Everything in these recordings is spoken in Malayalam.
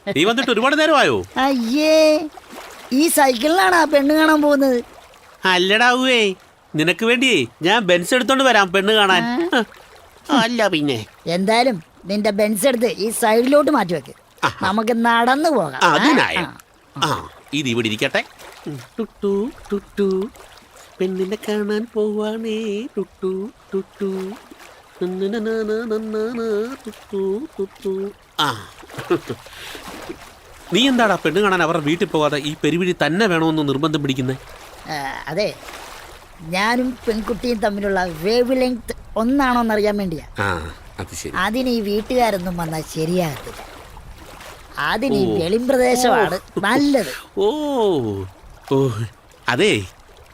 നീ വന്നിട്ട് ഒരുപാട് നേരമായോ? അയ്യേ, ഈ സൈക്കിളിലാണ് ആ പെണ്ണ് കാണാൻ പോകുന്നത്. അല്ലടാവേ, നിനക്ക് വേണ്ടിയേ ഞാൻ ബെൻസ് എടുത്തോണ്ട് വരാം പെണ്ണ് കാണാൻ. അല്ല പിന്നെ എന്തായാലും നിന്റെ ബെൻസ് എടുത്ത് ഈ സൈഡിലോട്ട് മാറ്റി വെക്ക്. നമുക്ക് നടന്നു പോകാം. അതിനായ ഇത് ഇവിടെ ഇരിക്കട്ടെ. ടുട്ടു ടുട്ടു പെണ്ണിനെ കാണാൻ പോവാണേ. ടുട്ടു ടുട്ടു നീ എന്താടാ പെണ്ണ് കാണാൻ അവരുടെ വീട്ടിൽ പോകാതെ ഈ പെരുവിഴി തന്നെ വേണമെന്ന് നിർബന്ധം പിടിക്കുന്നേ? അതെ, ഞാനും പെൺകുട്ടിയും തമ്മിലുള്ള വേവ് ലെങ്ത് ഒന്നാണോന്നറിയാൻ വേണ്ടിയാ. അതിന് ഈ വീട്ടുകാരൊന്നും വന്നാൽ ശരിയാകത്തില്ല. അതിന് ഈ വെളിമ്പ്രദേശമാണ് നല്ലത്. ഓ ഓ അതെ,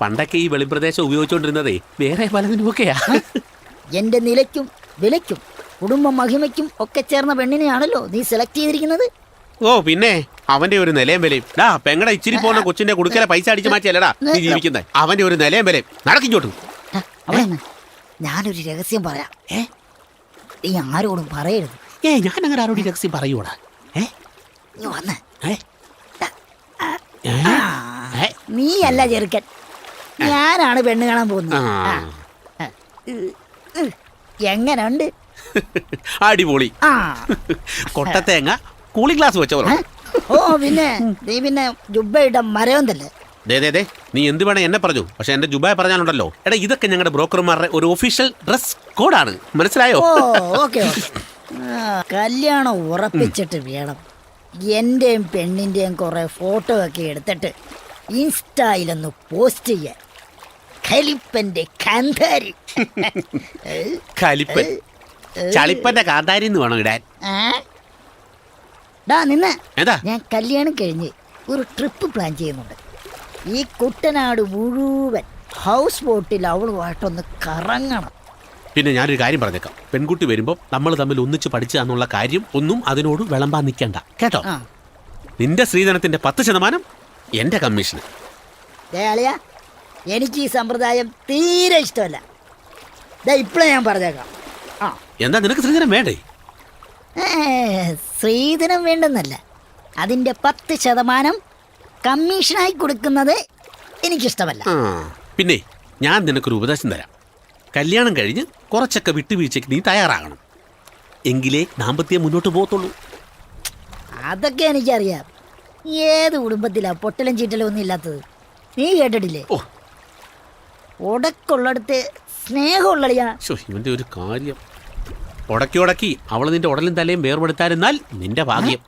പണ്ടൊക്കെ ഈ വെളിമ്പ്രദേശം ഉപയോഗിച്ചുകൊണ്ടിരുന്നതേ വേറെ പലതിനുമൊക്കെയാ. എന്റെ നിലയ്ക്കും വിലയ്ക്കും കുടുംബ മഹിമയ്ക്കും ഒക്കെ ചേർന്ന പെണ്ണിനെയാണല്ലോ നീ സെലക്ട് ചെയ്തിരിക്കുന്നത്. ഓ പിന്നെ അവന്റെ ഒരു നിലയും വിലയും. പെങ്ങടെ ഇച്ചിരി പോകുന്ന കൊച്ചിന്റെ കുടുക്കലെ പൈസ അടിച്ചു മാറ്റിയല്ലടാ നീ ജീവിക്കുന്നത്. അവന്റെ ഒരു നിലയും വിലയും. നടക്കിങ്ങോട്ടും. ഞാനൊരു രഹസ്യം പറയാം. നീ ആരോടും പറയരുത്. ഞാൻ അങ്ങനെ ആരോടും രഹസ്യം പറയൂടാ. വന്ന് നീ അല്ല ചെറുക്കൻ, ഞാനാണ് പെണ്ണ് കാണാൻ പോകുന്നത്. എങ്ങനുണ്ട്? അടിപൊളി. കൊട്ടത്തേങ്ങ കൂളിംഗ് ഗ്ലാസ് വെച്ചോ. ഓ പിന്നെ നീ പിന്നെ ജുബയിട്ട മരവന്തല്ലേ? നീ എന്ത് വേണേ എന്നെ പറഞ്ഞു, പക്ഷെ എന്റെ ജുബായ പറഞ്ഞാലുണ്ടല്ലോ. എടാ, ഇതൊക്കെ ഞങ്ങളുടെ ബ്രോക്കർമാരുടെ ഒരു ഒഫീഷ്യൽ ഡ്രസ് കോഡാണ്, മനസ്സിലായോ? ഓക്കെ. കല്യാണം ഉറപ്പിച്ചിട്ട് വേണം എന്റെയും പെണ്ണിന്റെയും കുറെ ഫോട്ടോ ഒക്കെ എടുത്തിട്ട് ഇൻസ്റ്റയിലൊന്ന് പോസ്റ്റ് ചെയ്യാൻ. ഖലിപ്പന്റെ കാന്താരി. ഖലിപ്പൻ ചളിപ്പന്റെ കാന്താരി എന്ന് വേണം ഇടാൻ. നിന്ന് ഞാൻ കല്യാണം കഴിഞ്ഞ് ഒരു ട്രിപ്പ് പ്ലാൻ ചെയ്യുന്നുണ്ട്. ഈ കുട്ടനാട് മുഴുവൻ ഹൗസ് ബോട്ടിൽ അവളുമായിട്ടൊന്ന് കറങ്ങണം. പിന്നെ ഞാനൊരു കാര്യം പറഞ്ഞേക്കാം. പെൺകുട്ടി വരുമ്പോൾ നമ്മൾ തമ്മിൽ ഒന്നിച്ച് പഠിച്ചതെന്നുള്ള കാര്യം ഒന്നും അതിനോട് വിളമ്പാൻ നിൽക്കണ്ട, കേട്ടോ? നിന്റെ സ്ത്രീധനത്തിന്റെ 10% എന്റെ കമ്മീഷന്. എനിക്ക് ഈ സമ്പ്രദായം തീരെ ഇഷ്ടമല്ല. ഇപ്പോഴേ ഞാൻ പറഞ്ഞേക്കാം. എന്താ നിനക്ക് സ്ത്രീധനം വേണ്ടേ? സ്ത്രീധനം വേണ്ടെന്നല്ല, അതിന്റെ 10% കമ്മീഷനായി കൊടുക്കുന്നത് എനിക്കിഷ്ടമല്ല. പിന്നെ ഞാൻ നിനക്കൊരു ഉപദേശം തരാം. കല്യാണം കഴിഞ്ഞ് കുറച്ചൊക്കെ വിട്ടുവീഴ്ചയ്ക്ക് നീ തയ്യാറാകണം. എങ്കിലേ ദാമ്പത്യം മുന്നോട്ട് പോകത്തുള്ളൂ. അതൊക്കെ എനിക്കറിയാം. ഏത് കുടുംബത്തിലാ പൊട്ടലും ചീറ്റലും ഒന്നും ഇല്ലാത്തത്? നീ കേട്ടിട്ടില്ലേ? ഉടക്കുള്ളിടത്ത് സ്നേഹമുള്ളടിയാ. ഇവന്റെ ഒരു കാര്യം. ഉടക്കി അവള് നിന്റെ ഉടലും തലയും വേർപെടുത്താതിരുന്നാൽ നിന്റെ ഭാഗ്യം.